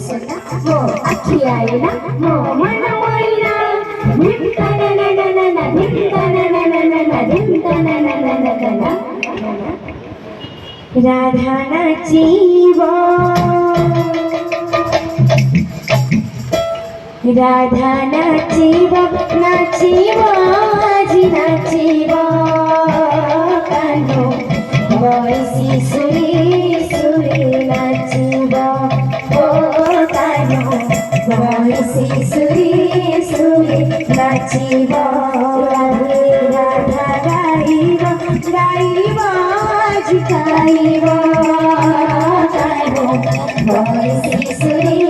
सुना मो अखी आई ना मो मन मोइना धिंता ना ना ना ना ना धिंता ना ना ना ना ना धिंता ना ना ना ना ना राधा नाचिब राधा नाचिब नाचिब আজি नाचिब कानो বয়সী সুরে সুরে নাচিব ও কানো বয়সী সুরে সুরে নাচিব রাধে রাধা গাইব গাইব আজ গাইব কানো বয়সী সুরে